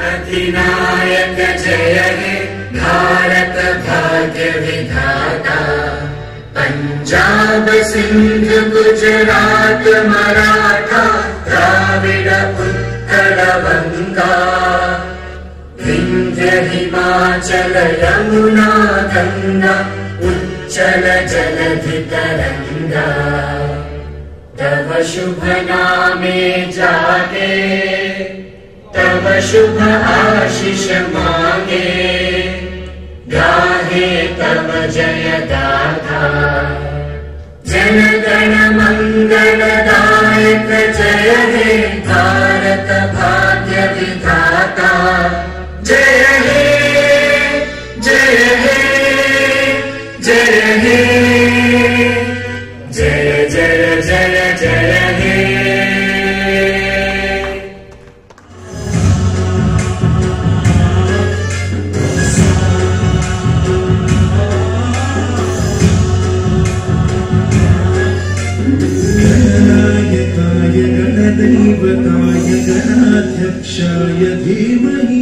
अधिनायक जय हे भारत भाग्य विधाता। पंजाब सिंध गुजरात मराठा द्राविड उत्कल गंगा। विंध्य हिमाचल यमुना गंगा उच्चल जलधि तरंगा। तव शुभ नामे जागे तव शुभ आशीष मांगे। गाहे तव जय गाथा जन गण मंगलदायक जय हे भारत भाग्य विधाता। जय हे जय हे जय हे जय जय जय जय हे। गणदैवताय गणाध्यक्षाय धीमहि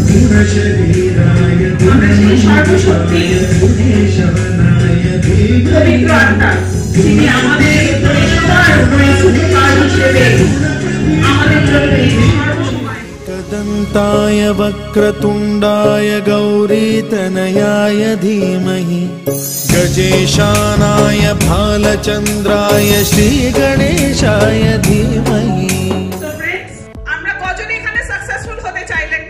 गुणशरीराय गुणेशाय धीमहि। তিনি আমাদের कदन्ताय वक्रतुण्डाय गौरीतनयाय धीमहि गजेशानाय भालचन्द्राय श्रीगणेशाय धीमहि। আমরা কজন এখানে সাকসেসফুল হতে চাই? Let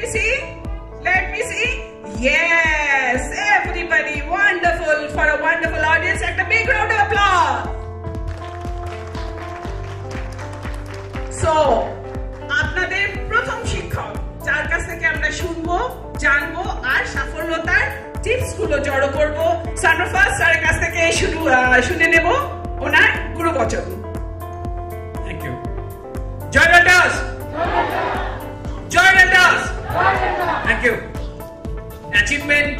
me see. Yes, everybody, wonderful. For a wonderful audience, একটা big round of applause. So, আপনাদের প্রথম শিক্ষক যার কাছ থেকে আমরা শুনবো, জানবো আর সাফল্যতার টিপস গুলো জড়ো করবো। সানফাস স্যারের কাছ থেকে শুনে নেব ওনার গুরুবচন। Thank you. জয় রেডার্স, জয় রেডার্স। Thank you. অ্যাচিভমেন্ট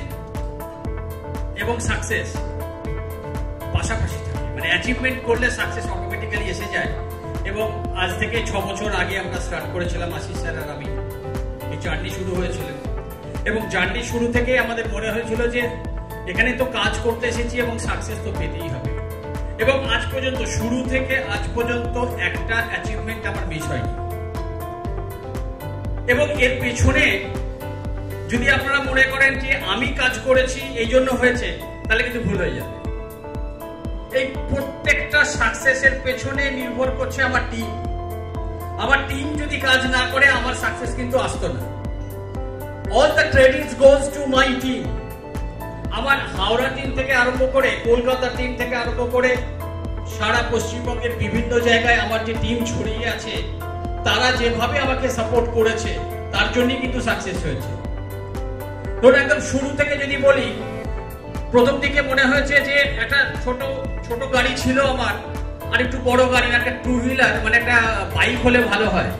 এবং সাকসেস পাশাপাশি থাকে, মানে অ্যাচিভমেন্ট করলে সাকসেস অটোমেটিক্যালি এসে যায়। এবং আজ থেকে 6 বছর আগে আমরা স্টার্ট করেছিলাম, আশিস স্যার আর আমি। এই জার্নি শুরু হয়েছিল এবং জার্নি শুরু থেকে আমাদের মনে হয়েছিল যে এখানে তো কাজ করতে এসেছি এবং সাকসেস তো পেতেই হবে। এবং আজ পর্যন্ত, শুরু থেকে আজ পর্যন্ত একটা অ্যাচিভমেন্ট আমার মিস হয়নি। এবং এর পেছনে যদি আপনারা মনে করেন যে আমি কাজ করেছি এই জন্য হয়েছে, তাহলে কিন্তু ভুল হয়ে যাবে। এই প্রত্যেকটা সাকসেসের পেছনে নির্ভর করছে আমার টিম। আমার টিম যদি কাজ না করে আমার সাকসেস কিন্তু আসতো না। All the credits goes to my team. আমার হাওড়া টিম থেকে আরম্ভ করে, কলকাতা টিম থেকে আরম্ভ করে সারা পশ্চিমবঙ্গের বিভিন্ন জায়গায় আমার যে টিম ছড়িয়ে আছে, তারা যেভাবে আমাকে সাপোর্ট করেছে তার জন্যই কিন্তু সাকসেস হয়েছে। ধরুন একদম শুরু থেকে যদি বলি, প্রথম দিকে মনে হয়েছে যে একটা ছোট গাড়ি ছিল আমার, আর একটু বড় গাড়ি, একটা টু হুইলার, মানে একটা বাইক হলে ভালো হয়।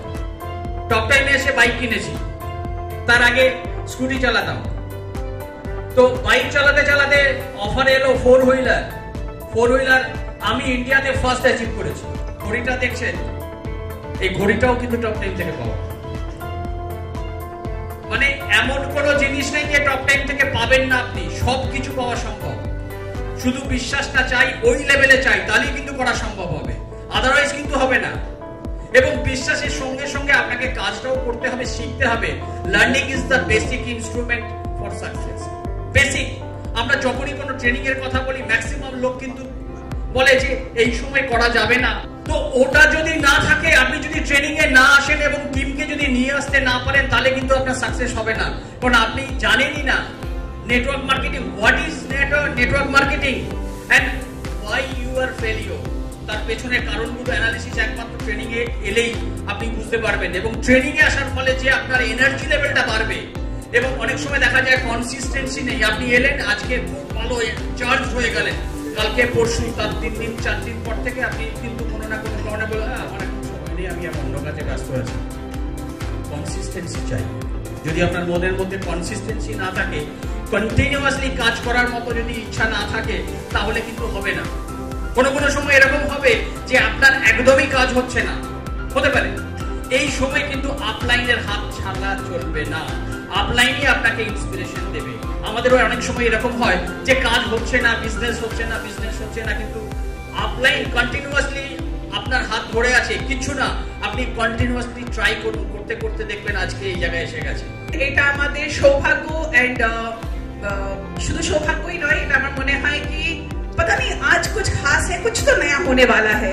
টপ টাইমে এসে বাইক কিনেছি, তার আগে স্কুটি চালাতাম। তো বাইক চালাতে চালাতে অফারে এলো ফোর হুইলার। আমি ইন্ডিয়াতে ফার্স্ট অ্যাচিভ করেছি। ঘড়িটা দেখছেন, এই ঘড়িটাও কিন্তু টপ টাইম থেকে পাওয়া। মানে এমন কোনো জিনিস নেই যে টপ টাইম থেকে পাবেন না, আপনি সবকিছু পাওয়া সম্ভব। শুধু বিশ্বাসটা চাই, ওই লেভেলে চাই, তাহলেই কিন্তু করা সম্ভব হবে, আদারওয়াইজ কিন্তু হবে না। এবং বিশ্বাসের সঙ্গে সঙ্গে আপনাকে কাজটাও করতে হবে, শিখতে হবে। Learning is the basic instrument for success. Basic. আমরা যখনই কোনো ট্রেনিং এর কথা বলি, ম্যাক্সিমাম লোক কিন্তু বলে যে এই সময় করা যাবে না। তো ওটা যদি না থাকে, আপনি যদি ট্রেনিং এ না আসেন এবং টিমকে যদি নিয়ে আসতে না পারেন, তাহলে কিন্তু আপনার সাকসেস হবে না। কারণ আপনি জানেনই না network marketing, what is network marketing and why you are failure. তার পেছনে কারণগুলো অ্যানালিসিস একমাত্র ট্রেনিং এ এলেই আপনি বুঝতে পারবেন। এবং ট্রেনিং এ আসার ফলে যে আপনার এনার্জি লেভেলটা বাড়বে। এবং অনেক সময় দেখা যায় কনসিস্টেন্সি নেই। আপনি এলেন, আজকে খুব ভালো চার্জ হয়ে গেলেন, কালকে পরশু, তার 3 দিন 4 দিন পর থেকে আপনি কিন্তু কোনো না কোনো কারণে বলে, আমার এখন সময় নেই, আমি অন্য কাজে ব্যস্ত আছি। কনসিস্টেন্সি চাই। যদি আপনার মনের মধ্যে কনসিস্টেন্সি না থাকে, কন্টিনিউয়াসলি কাজ করার মতো যদি ইচ্ছা না থাকে, তাহলে কিন্তু হবে না। কোনো সময় এরকম হবে যে আপনার একদমই কাজ হচ্ছে না, হতে পারে। এই সময় কিন্তু আপলাইনের হাত ছাড়া চলবে না। আপলাইনই আপনাকে ইন্সপিরেশন দেবে। আমাদেরও অনেক সময় এরকম হয় যে কাজ হচ্ছে না, বিজনেস হচ্ছে না, কিন্তু আপলাইন কন্টিনিউয়াসলি আপনার হাত ধরে আছে। কিছু না, আপনি কন্টিনিউয়াসলি ট্রাই করুন, করতে করতে দেখবেন আজকে এই জায়গায় এসে গেছে। এটা আমাদের সৌভাগ্য, এন্ড শুধু সৌভাগ্যই নয়, এটা আমার মনে হয় কি पता नहीं आज कुछ खास है, कुछ तो नया होने वाला है।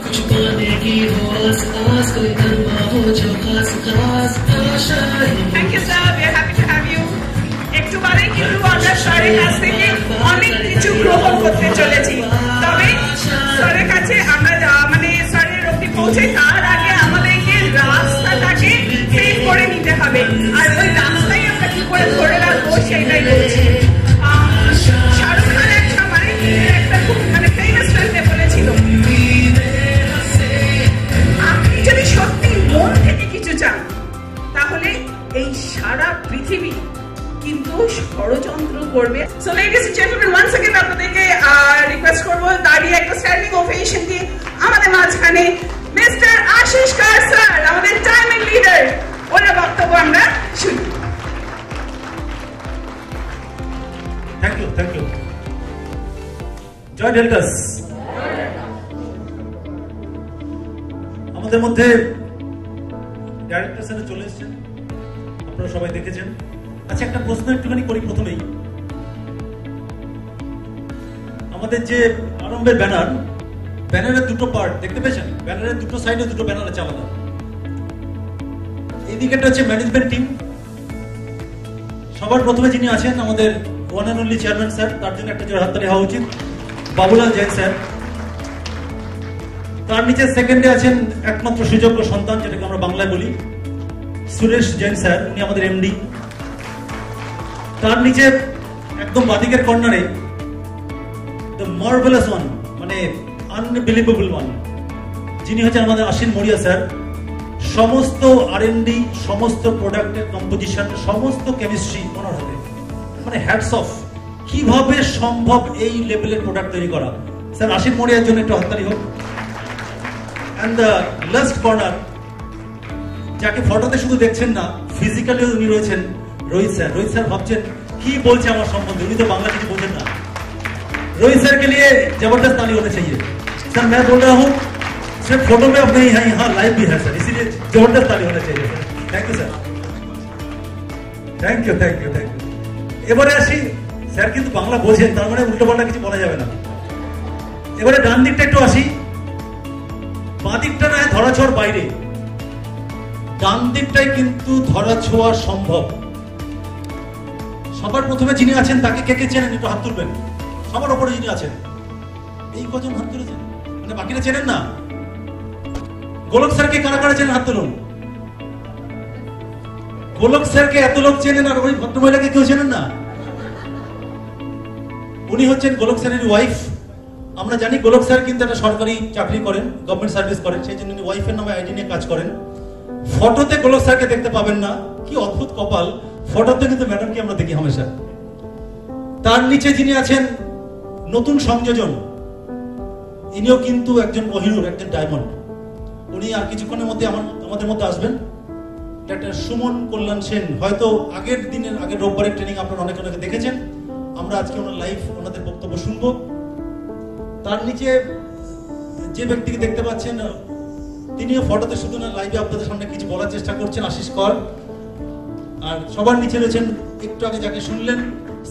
कुछ पाने की हो आस आस, कोई करवा हो जो खास खास आशा है। Thank you sir, we are happy to have you. একটু বারে কিন্তু আমরা স্যারের কাছ থেকে অনেক কিছু গ্রহণ করতে চলেছি, তবে স্যারের কাছে আমরা মানে স্যারের অবধি পৌঁছে তার আগে আমাদেরকে রাস্তাটাকে সেট করে নিতে হবে, আর ওই রাস্তায় আমরা কি করে ধরে রাখবো সেটাই বলছি। শাহরুখ খান এক সময় একটা খুব মানে ফেমাস ফিল্মে বলেছিল, আপনি যদি সত্যি মন থেকে কিছু চান তাহলে এই সারা পৃথিবী কিন্তু ষড়যন্ত্র করবে। So ladies and gentleman, once again আপনাদেরকে রিকোয়েস্ট করব দাঁড়িয়ে একটা স্ট্যান্ডিং ওভেশন দিয়ে আমাদের মাঝখানে মিস্টার আশিস কর স্যার, আমাদের ডায়মন্ড লিডার, ওনার বক্তব্য আমরা শুনি। থ্যাংক ইউ জয় ডেল্টাস। আমাদের মধ্যে ডাইরেক্টর স্যার চলে এসেছেন, আপনারা সবাই দেখেছেন। আচ্ছা, একটা প্রশ্ন একটুখানি করি প্রথমেই। আমাদের যে আরম্ভের ব্যানারের দুটো পার্ট দেখতে পেয়েছেন? ব্যানারের দুটো সাইডে দুটো ব্যানার আছে আলাদা। এই দিকেটা হচ্ছে ম্যানেজমেন্ট টিম। সবার প্রথমে যিনি আছেন আমাদের one and only chairman sir, তার জন্য একটা জোর হাততালি হওয়া উচিত, বাবুলাল জৈন স্যার। তার নিচে সেকেন্ডে আছেন একমাত্র সুযোগ্য সন্তান, যেটাকে আমরা বাংলায় বলি, সুরেশ জৈন স্যার, উনি আমাদের এমডি। তার নিচে একদম বাদিকের কর্নারে দ্য মার্ভেলাস ওয়ান, মানে আনবিলিভেবল ওয়ান, যিনি হচ্ছেন আমাদের আশিস মরিয়া স্যার। সমস্ত R&D, সমস্ত প্রোডাক্টের কম্পোজিশন, সমস্ত কেমিস্ট্রি ওনার হাতে। মানে হ্যাটস অফ, কিভাবে সম্ভব এই লেভেলের প্রোডাক্ট তৈরি করা। স্যার আশিস মরিয়ার জন্য একটু হাততালি হোক। অ্যান্ড দ্য লাস্ট কর্নার, যাকে ফটোতে শুধু দেখছেন না, ফিজিক্যালি উনি রয়েছেন, रोहित सर भावचें की बोलছে আমার সম্বন্ধে, উনি তো বাংলা কিছু বোঝেন না। रोहित सर के लिए जबरदस्त ताली होनी चाहिए। सर मैं बोल रहा हूँ सिर्फ फोटो में अब नहीं है, यहाँ लाइव भी है सर, इसीलिए जबरदस्त ताली होना चाहिए sir. Thank you sir, thank you. এবারে আসি, স্যার কিন্তু বাংলা বোঝেন, তার মানে উল্টো পাল্টা কিছু বলা যাবে না। এবারে ডান দিকটা একটু আসি, বাঁ দিকটা না ধরা ছোঁয়ার বাইরে, ডান দিকটাই কিন্তু ধরা ছোঁয়া সম্ভব। সবার প্রথমে যিনি আছেন তাকে কে কে চেনেন একটু হাত তুলবেন। সবার উপরে যিনি আছেন, এই কজন হাত তুলেছেন, মানে বাকিরা চেনেন না। গোলক স্যারকে কারা কারা চেনেন হাত তুলুন। গোলক স্যারকে এত লোক চেনেন আর ওই ভদ্রমহিলাকে কেউ চেনেন না। উনি হচ্ছেন গোলক স্যারের ওয়াইফ। আমরা জানি গোলক স্যার কিন্তু একটা সরকারি চাকরি করেন, গভর্নমেন্ট সার্ভিস করেন, সেই জন্য উনি ওয়াইফের নামে আইডি নিয়ে কাজ করেন। ফটোতে গোলক স্যারকে দেখতে পাবেন না, কি অদ্ভুত কপাল, ফটোতে কিন্তু ম্যাডামকে আমরা দেখি হামেশা। তার নিচে যিনি আছেন নতুন সংযোজন, ইনিও কিন্তু একজন কোহিনূর, একজন ডায়মন্ড। উনি আর কিছুক্ষণের মধ্যে আমাদের মধ্যে আসবেন। ডাক্তার সুমন কল্যাণ সেন, হয়তো আগের রোববারের ট্রেনিং আপনারা অনেকে দেখেছেন। আমরা আজকে ওনার লাইভ ওনাদের বক্তব্য শুনবো। তার নিচে যে ব্যক্তিকে দেখতে পাচ্ছেন, তিনিও ফটোতে শুধু না, লাইভে আপনাদের সামনে কিছু বলার চেষ্টা করছেন, আশিস কর। আর সবার নিচে রয়েছেন একটু আগে যাকে শুনলেন,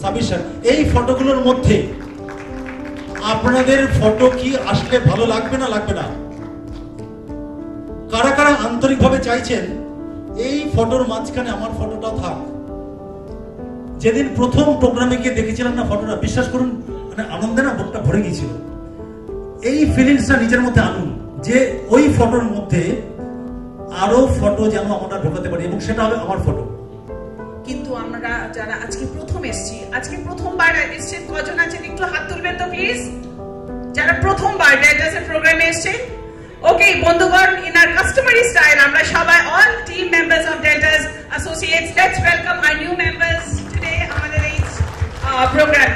সাবির স্যার। এই ফটোগুলোর মধ্যে আপনাদের ফটো কি আসলে ভালো লাগবে না লাগবে না? কারা কারা আন্তরিকভাবে চাইছেন এই ফটোর মাঝখানে আমার ফটোটাও থাক? যেদিন প্রথম প্রোগ্রামে গিয়ে দেখেছিলাম না ফটোটা, বিশ্বাস করুন মানে আনন্দে না বুকটা ভরে গিয়েছিল। এই ফিলিংসটা নিজের মধ্যে আনুন যে ওই ফটোর মধ্যে আরো ফটো যেন আমরা ঢোকাতে পারি, এবং সেটা হবে আমার ফটো। কিন্তু আমরা যারা আজকে প্রথম এসেছি, আজকে প্রথমবার এসেছেন, কজন আছেন একটু হাত তুলবেন তো প্লিজ, যারা প্রথমবার ডেল্টাসের প্রোগ্রামে এসেছেন। ওকে বন্ধুগণ, ইন আর কাস্টমারি স্টাইল আমরা সবাই all team members of Deltas associates, let's welcome our new members today আমাদের এই প্রোগ্রাম।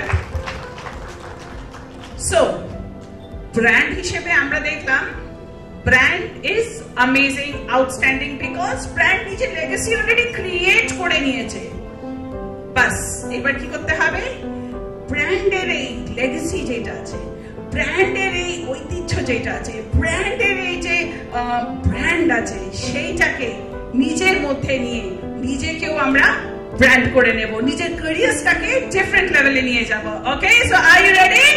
সো ব্র্যান্ড হিসেবে আমরা দেখলাম brand is amazing outstanding because brand নিজের লেগেসি অলরেডি ক্রিয়েট করে নিয়েছে। বাস এবার কি করতে হবে, ব্র্যান্ডের এই লেগেসি যেটা আছে, ব্র্যান্ডের এই ঐতিহ্য যেটা আছে, ব্র্যান্ডের এই যে ব্র্যান্ড আছে, সেইটাকে নিজের মধ্যে নিয়ে নিজেকেও আমরা ব্র্যান্ড করে নেব, নিজের ক্যারিয়ারটাকে ডিফারেন্ট লেভেলে নিয়ে যাব। ওকে, সো আর ইউ রেডি?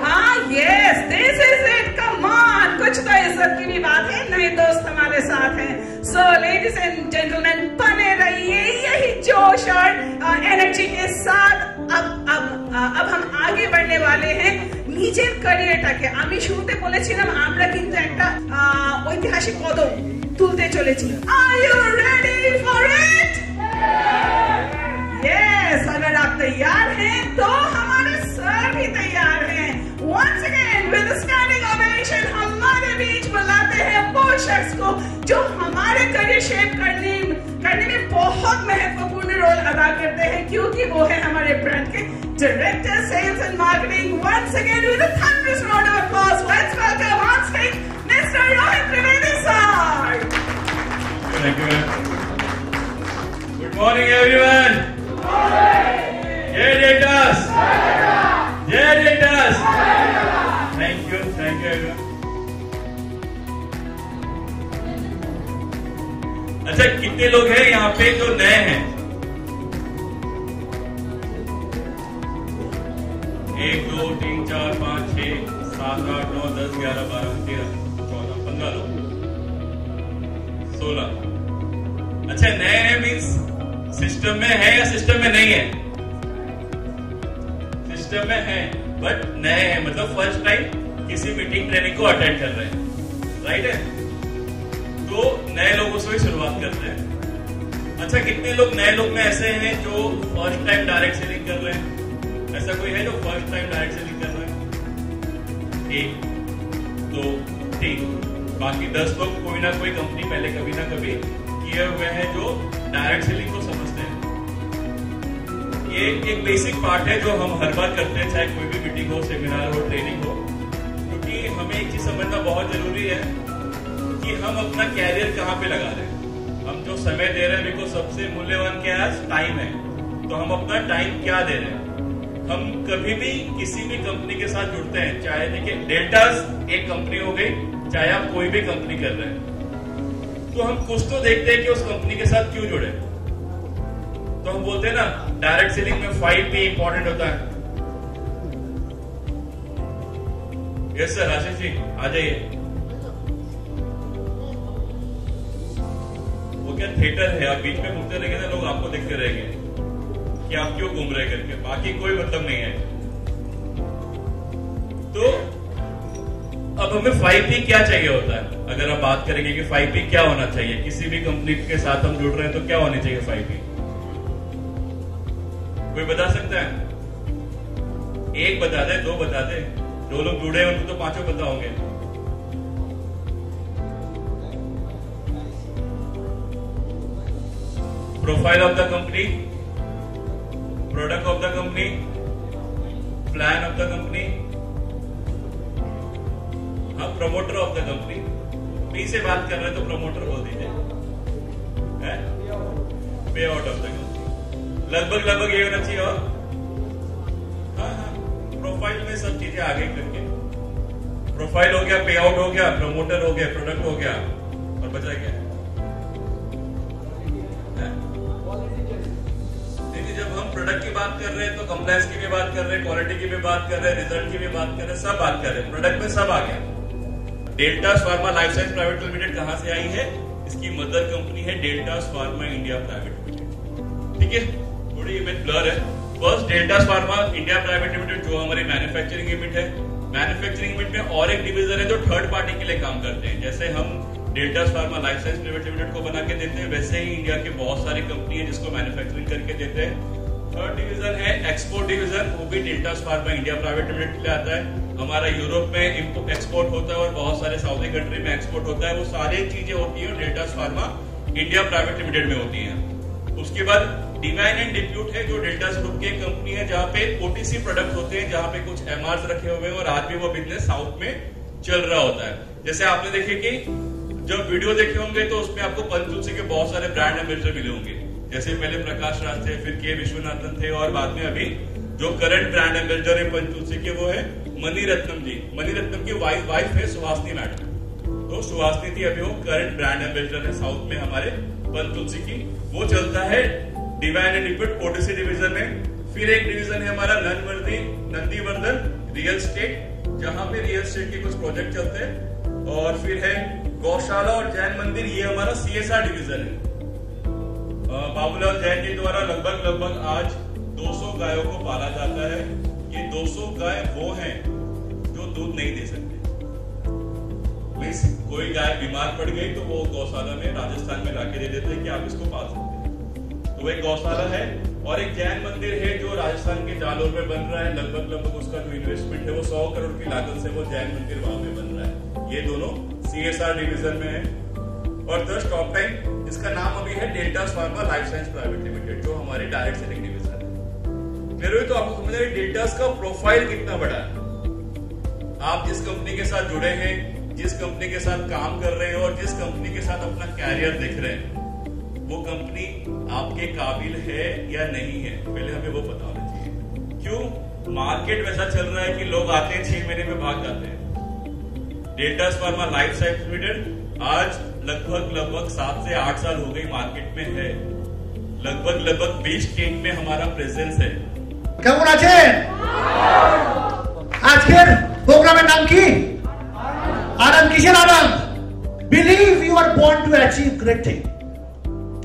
हाँ, yes, this is it. Come on, कुछ तो इज्जत की भी बात है, नए दोस्त हमारे साथ हैं। So, ladies and gentlemen, बने रहिए यही जोश और एनर्जी के साथ। अब हम आगे बढ़ने वाले हैं নিজের ক্যারিয়ারটাকে। আমি শুরুতে বলেছিলাম আমরা কিন্তু একটা ঐতিহাসিক কদম তুলতে চলেছি। Are you ready for it? Yes, अगर आप तैयार हैं तो हमारे सर भी तैयार हैं। Once again, with a standing ovation, हमारे बीच बुलाते हैं वो शख्स को जो हमारे करियर शेप करने में बहुत महत्वपूर्ण रोल अदा करते हैं, क्योंकि वो है हमारे ब्रांड के director sales and marketing. Once again, with a thunderous round of applause, let's welcome on stage Mr. Rohit Trivedi sir. Thank you. Good morning, everyone. Yay, Datas! Yay, Datas! Thank you everyone. अच्छा, कितने लोग हैं यहाँ पे जो नए हैं? 1 2 3 4 5 6 7 8 9 10 11 12 13 14 15 लोग, 16। अच्छा, नए हैं मीन्स सिस्टम में है या सिस्टम में नहीं है? सिस्टम में है बट नए हैं, मतलब फर्स्ट टाइम किसी मीटिंग ट्रेनिंग को अटेंड कर रहे हैं, राइट है? तो नए लोगों से ही शुरुआत करते हैं। अच्छा, कितने लोग नए लोग में ऐसे हैं जो फर्स्ट टाइम डायरेक्ट सेलिंग कर रहे हैं? ऐसा कोई है जो फर्स्ट टाइम डायरेक्ट सेलिंग कर रहे हैं? 1 2 3, बाकी 10 लोग कोई ना कोई कंपनी पहले कभी ना कभी किए हुए हैं जो डायरेक्ट सेलिंग को समझते हैं। ये एक बेसिक पार्ट है जो हम हर बार करते हैं, चाहे कोई भी मीटिंग हो, सेमिनार हो, ट्रेनिंग हो, क्योंकि हमें एक चीज समझना बहुत जरूरी है कि हम अपना कैरियर कहाँ पे लगा रहे हैं। हम जो समय दे रहे हैं, बिकॉज सबसे मूल्यवान क्या है? टाइम है। तो हम अपना टाइम क्या दे रहे हैं? हम कभी भी किसी भी कंपनी के साथ जुड़ते हैं, चाहे देखिए डेल्टास एक कंपनी हो गई, चाहे आप कोई भी कंपनी कर रहे हैं, तो हम कुछ तो देखते हैं कि उस कंपनी के साथ क्यों जुड़े। तो हम बोलते हैं ना, डायरेक्ट सेलिंग में 5P इंपॉर्टेंट होता है। यस सर, आशीष जी आ जाइए। वो क्या थिएटर है, आप बीच में घूमते रहेंगे ना, लोग आपको देखते रहेंगे कि आप क्यों घूम रहे करके, बाकी कोई मतलब नहीं है। तो अब हमें 5P क्या चाहिए होता है? अगर आप बात करेंगे कि 5P क्या होना चाहिए, किसी भी कंपनी के साथ हम जुड़ रहे हैं तो क्या होनी चाहिए 5P? कोई बता सकता है? 1 बता दे, 2 बता दे। 2 लोग जुड़े हैं उनको तो 5 पता होंगे। Profile of the company, product of the company, plan of the company, हाँ, promoter of the company. P से बात कर रहे हैं तो प्रमोटर बोल दीजिए। पे आउट ऑफ द कंपनी, लगभग ये होना चाहिए। और हाँ, प्रोफाइल में सब चीजें आगे करके, प्रोफाइल हो गया, पे आउट हो गया, प्रमोटर हो गया, प्रोडक्ट हो गया, और बचा क्या? जब हम प्रोडक्ट की बात कर रहे हैं तो कंप्लायंस की भी बात कर रहे हैं, क्वालिटी की भी बात कर रहे हैं, रिजल्ट की भी बात कर रहे हैं, सब बात कर रहे हैं। प्रोडक्ट में सब आ गया। Deltas pharma life science private limited कहां से आई है? इसकी मदर कंपनी है deltas pharma India private limited. ठीक है, थोड़ी इमेज ब्लर है। First deltas pharma India private limited जो हमारी मैन्युफैक्चरिंग यूनिट है, मैन्युफैक्चरिंग यूनिट में और एक डिवीजन है जो थर्ड पार्टी के लिए काम करते हैं। जैसे हम deltas pharma life science private limited को बना के देते हैं, वैसे ही इंडिया की बहुत सारी कंपनी है जिसको मैन्युफैक्चरिंग करके देते हैं। थर्ड डिवीजन है एक्सपोर्ट डिवीजन, वो भी deltas pharma India private limited के लिए आता है। हमारा यूरोप में एक्सपोर्ट होता है और बहुत सारे साउदी कंट्री में एक्सपोर्ट होता है। वो सारी चीजें होती है deltas pharma India private limited में होती है। उसके बाद डिवाइन एंड डिप्यूट है जो डेल्टास ग्रुप की कंपनी है, जहाँ पे ओटीसी प्रोडक्ट होते हैं, जहाँ पे कुछ एमआरस रखे हुए हैं और आज भी वो बिजनेस साउथ में चल रहा होता है। जैसे आपने देखे कि जब वीडियो देखे होंगे तो उसमें आपको पंचतुलसी के बहुत सारे ब्रांड एम्बेसडर मिले होंगे, जैसे पहले प्रकाश राज थे, फिर के विश्वनाथन थे, और बाद में अभी जो करंट ब्रांड एम्बेसडर है पंचतुलसी के वो है मणिरत्नम जी। मणिरत्नम की वाइफ है सुहासिनी मैडम। तो सुहासिनी थी, अभी वो करंट ब्रांड एम्बेसडर है साउथ में हमारे पंचतुलसी की। वो चलता है divine and liquid odyssey division में। फिर एक डिवीजन है हमारा नंदीवर्धन रियल एस्टेट, जहां पे रियल एस्टेट के कुछ प्रोजेक्ट चलते हैं। और फिर है गौशाला और जैन मंदिर, ये हमारा CSR डिवीजन है। बाबूलाल जैन जी द्वारा लगभग आज 200 गायों को पाला जाता है। ये 200 गाय वो हैं जो दूध नहीं दे सकते। मीन्स कोई गाय बीमार पड़ गई तो वो गौशाला में राजस्थान में लाके दे देते हैं कि आप इसको पाल सकते हैं। तो एक गौशाला है। और एक जैन मंदिर है जो राजस्थान के जालोर में बन रहा है। लगभग उसका जो इन्वेस्टमेंट है वो 100 करोड़ की लागत से वो जैन मंदिर वहां पे बन रहा है। ये दोनों CSR डिवीजन में है। और द टॉप टाइम, इसका नाम अभी है deltas pharma life science private limited, जो हमारी डायरेक्ट सेलिंग डिवीजन है। मेरे तो आपको समझ रहे डेल्टास का प्रोफाइल कितना बड़ा है। आप जिस कंपनी के साथ जुड़े हैं, जिस कंपनी के साथ काम कर रहे हैं और जिस कंपनी के साथ अपना कैरियर देख रहे हैं, वो कंपनी आपके काबिल है या नहीं है, पहले हमें वो पता होना चाहिए। क्यों? मार्केट वैसा चल रहा है कि लोग आते हैं 6 महीने में भाग जाते हैं। Deltas pharma life science limited आज लगभग 7 से 8 साल हो गई मार्केट में है। लगभग 20 स्टेट में हमारा प्रेजेंस है। কেমন আছেন? আজকের প্রোগ্রামের নাম কি? আরাম। কিসের আরাম? Believe you are born to achieve great thing.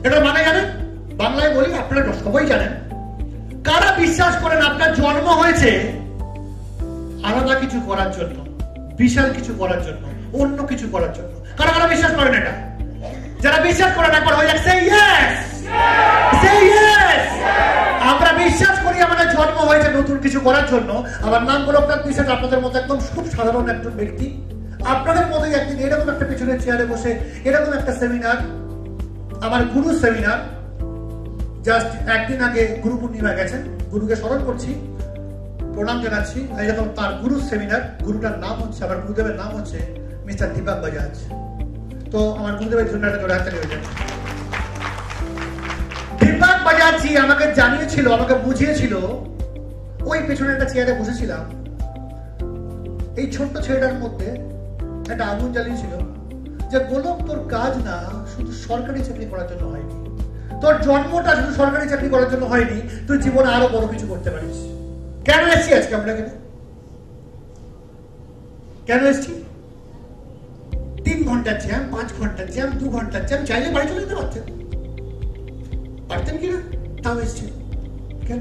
এটা মানে জানেন? বাংলায় বলি, আপনারা সবাই জানেন। কারা বিশ্বাস করেন আপনার জন্ম হয়েছে আলাদা কিছু করার জন্য, বিশাল কিছু করার জন্য, অন্য কিছু করার জন্য? কারা কারা বিশ্বাস করেন এটা? যারা বিশ্বাস করেন একবার হয়ে যাক সে ইয়েস, সে ইয়েস। আমরা বিশ্বাস করি আমাদের জন্ম হয়েছে নতুন কিছু করার জন্য। আমার নাম গোলকনাথ বিশ্বাস, আপনাদের মতো একদম খুব সাধারণ একজন ব্যক্তি। আপনাদের মতোই একদিন এরকম একটা পেছনের চেয়ারে বসে এরকম একটা সেমিনার, আমার গুরু সেমিনার, জাস্ট একদিন আগে গুরু পূর্ণিমা গেছেন, গুরুকে স্মরণ করছি, প্রণাম জানাচ্ছি। এরকম তার গুরু সেমিনার, গুরুটার নাম হচ্ছে, আমার গুরুদেবের নাম হচ্ছে মিস্টার দীপক বাজাজ। তো আমার গুরুদেবের জন্য একটা জোরে হাততালি হয়ে যাবে। দীপক বাজাজ জি আমাকে জানিয়েছিল, আমাকে বুঝিয়েছিল, ওই পেছনে একটা চেয়ারে বসেছিলাম, এই ছোট্ট ছেলেটার মধ্যে একটা আগুন জ্বালিয়েছিল যে গোলক, তোর কাজ না শুধু সরকারি চাকরি করার জন্য হয়নি, তোর জন্মটা শুধু সরকারি চাকরি করার জন্য হয়নি, তুই জীবনে আরো বড় কিছু করতে পারিস। কেন এসছি আজকে আমরা এখানে? কেন এসছি? 3 ঘন্টার জ্যাম, 5 ঘন্টার জ্যাম, 2 ঘন্টার জ্যাম, চাইলে বাড়ি চলে যেতে পারতেন, পারতেন কিনা? তাও এসছি। কেন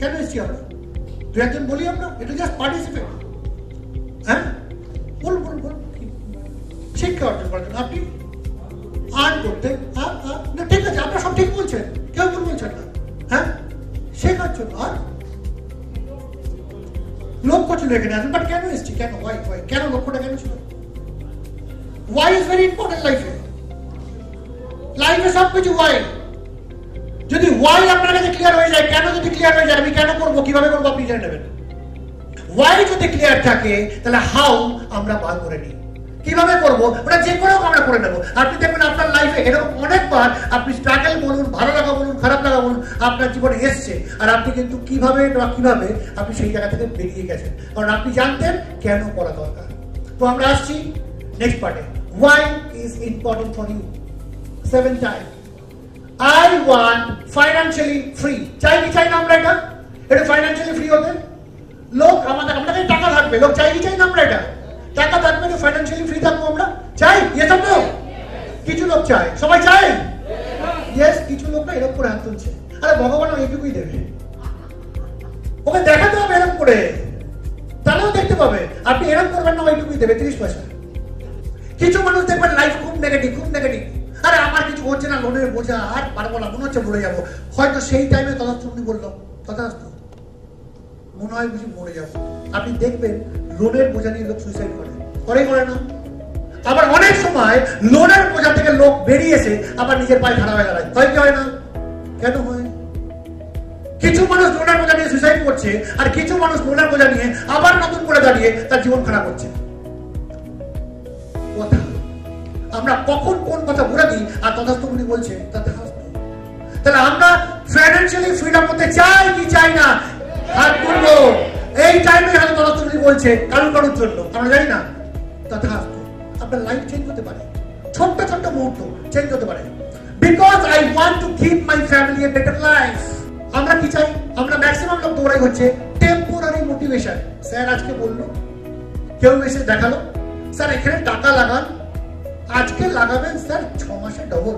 কেন এসছি আমরা? 2-1 বলি আমরা, এটা জাস্ট পার্টিসিপেট। হ্যাঁ, বলুন বলুন বলুন। শিক্ষা অর্জন করার জন্য, আপনি আর্ন করতে, না ঠিক আছে, আপনারা সব ঠিক বলছেন, কেউ ভুল বলছেন না। হ্যাঁ, শেখার জন্য। আর লক্ষ্য ছিল এখানে আসবেন, বাট কেন এসছি? কেন? ওয়াই? কেন লক্ষ্যটা কেন ছিল? ওয়াই ইজ ভেরি ইম্পর্টেন্ট লাইফে। লাইফে সবকিছু ওয়াই। যদি ওয়াই আপনার কাছে ক্লিয়ার হয়ে যায়, কেন যদি ক্লিয়ার হয়ে যায়, আমি কেন করবো, কিভাবে করবো, আপনি জেনে নেবেন। ওয়াই যদি ক্লিয়ার থাকে তাহলে হাউ আমরা বার করে নিই, কিভাবে করবো ওটা যে কোনো আমরা করে নেবো। আপনি দেখবেন আপনার লাইফে এরকম অনেকবার আপনি স্ট্রাগল বলুন, ভালো লাগা বলুন, খারাপ লাগা বলুন, আপনার জীবনে এসছে, আর আপনি কিন্তু কিভাবে আপনি সেই জায়গা থেকে বেরিয়ে গেছেন, কারণ আপনি জানতেন কেন করা দরকার। তো আমরা আসছি নেক্সট পার্টে। Why is important for you? 7 times. I want financially free. চাই কি চাই না আমরা এটা ফাইন্যান্সিয়ালি ফ্রি হতে? লোক আমাদের কাছে টাকা থাকবে, লোক চাই কি চাই না আমরা এটা? টাকা থাকবে তো ফাইন্যান্সিয়ালি ফ্রি থাকবো আমরা, চাই? ইয়েস তো কিছু লোক চায়, সবাই চায় ইয়েস। কিছু লোক না এরকম করে হাত তুলছে, আরে ভগবান এইটুকুই দেবে, ওকে দেখাতে হবে এরকম করে, তাহলেও দেখতে পাবে। আপনি এরকম করবেন না, ওইটুকুই দেবে 30 পয়সা। কিছু মানুষ দেখবেন লাইফ খুব নেগেটিভ, খুব নেগেটিভ, আরে আমার কিছু হচ্ছে না, লোনের বোঝা, আর পারবো না, মনে হচ্ছে মরে যাবো। হয়তো সেই টাইমে তথাস্থ বললো, তথাস্থ মনে হয় বুঝি মরে যাবো। আপনি দেখবেন লোনের বোঝা নিয়ে লোক সুইসাইড করে না? আবার অনেক সময় লোনের বোঝা থেকে লোক বেরিয়ে এসে আবার নিজের পায়ে খাড়া হয়ে দাঁড়ায়, তাই কি হয় না? কেন হয়? কিছু মানুষ লোনের বোঝা নিয়ে সুইসাইড করছে, আর কিছু মানুষ লোনের বোঝা নিয়ে আবার নতুন করে দাঁড়িয়ে তার জীবন খারাপ করছে। কথা আমরা কখন কোন কথা বলে দিই আর তথাস্থ উনি বলছে তথাস্থ। তাহলে আমরা ফাইন্যান্সিয়ালি ফ্রিডম হতে চাই কি চাই না? হাত তুলবো। এই টাইমে হয়তো তথাস্থ উনি বলছে কারোর জন্য, আমরা জানি না তথাস্থ। আপনার লাইফ চেঞ্জ হতে পারে, ছোট্ট ছোট্ট মুহূর্ত চেঞ্জ হতে পারে। Because I want to keep my family a better life. আমরা কি চাই? আমরা ম্যাক্সিমাম লোক দৌড়াই হচ্ছে টেম্পোরারি মোটিভেশন। স্যার আজকে বললো, কেউ এসে দেখালো, স্যার এখানে টাকা লাগান, আজকে লাগাবেন স্যার 6 মাসে ডবল।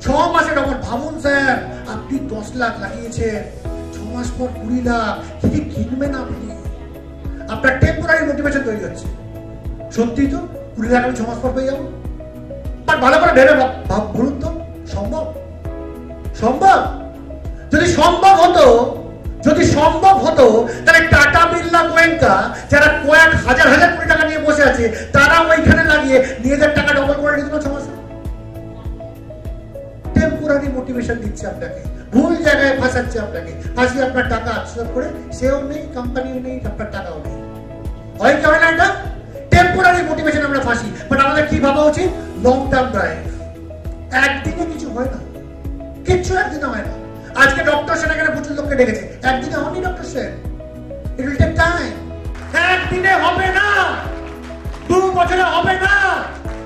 6 মাসে ডবল। ভাবুন স্যার, আপনি 10 লাখ লাগিয়েছেন, 6 মাস পর 20 লাখ, কি কিনবেন আপনি? আপনার টেম্পোরারি মোটিভেশন তৈরি হচ্ছে। সত্যি তো 20 লাখ আমি 6 মাস পর পেয়ে যাবো। আর ভালো করে ভেবে বলুন তো, সম্ভব? সম্ভব? যদি সম্ভব হতো তাহলে টাটা, বিড়লা, গোয়েঙ্কা যারা কয়েক হাজার কোটি টাকা নিয়ে বসে আছে, তারা ওইখানে লাগিয়ে নিজেদের টাকা ডবল করে নিত না 6 মাসে। টেম্পোরারি মোটিভেশন দিচ্ছে আপনাকে, ভুল জায়গায় ফাঁসাচ্ছে আপনাকে। ফাঁসিয়ে আপনার টাকা আত্মসাৎ করে, সেও নেই, কোম্পানিও নেই, আপনার টাকাও নেই। হয় কি হয় না? এটা টেম্পোরারি মোটিভেশন আমরা ফাঁসি। বাট আমাদের কি ভাবা উচিত? Long term drive. একদিনে কিছু হয় না, কিচ্ছু একদিনে হয় না। আজকে ডক্টর সেন এখানে প্রচুর লোককে ডেকেছে, একদিনে হয়নি doctor Sen. It will take time. একদিনে হবে না, 2 বছরে হবে না,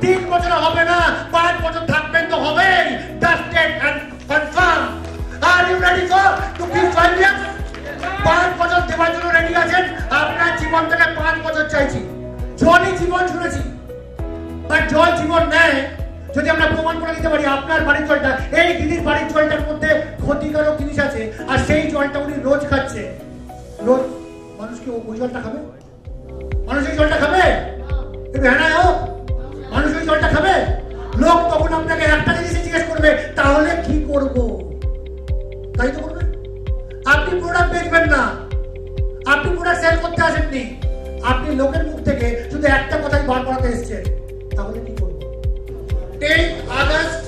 3 বছরে হবে না, 5 বছর থাকবেন তো হবেই। Dusted and confirm. Are you ready to keep 5 years? 5 বছর দেওয়ার জন্য রেডি আছেন? আপনার জীবন থেকে 5 বছর চাইছি। জলই জীবন শুনেছি, বাট জল জীবন নেয় যদি আমরা প্রমাণ করে দিতে পারি আপনার বাড়ির জলটা, এই দিদির বাড়ির জলটার মধ্যে ক্ষতিকারক জিনিস আছে, আর সেই জলটা উনি রোজ খাচ্ছে। রোজ মানুষ কি ওই জলটা খাবে? মানুষ ওই জলটা খাবে? হ্যাঁ হোক, মানুষ ওই জলটা খাবে? লোক তখন আপনাকে একটা জিনিস জিজ্ঞেস করবে, তাহলে কি করব? তাই তো করবে। আপনি প্রোডাক্ট বেচবেন না, আপনি প্রোডাক্ট সেল করতে আসেননি, আপনি লোকের মুখ থেকে শুধু একটা কথাই বার করাতে এসেছেন, তাহলে কি করবো? 10 আগস্ট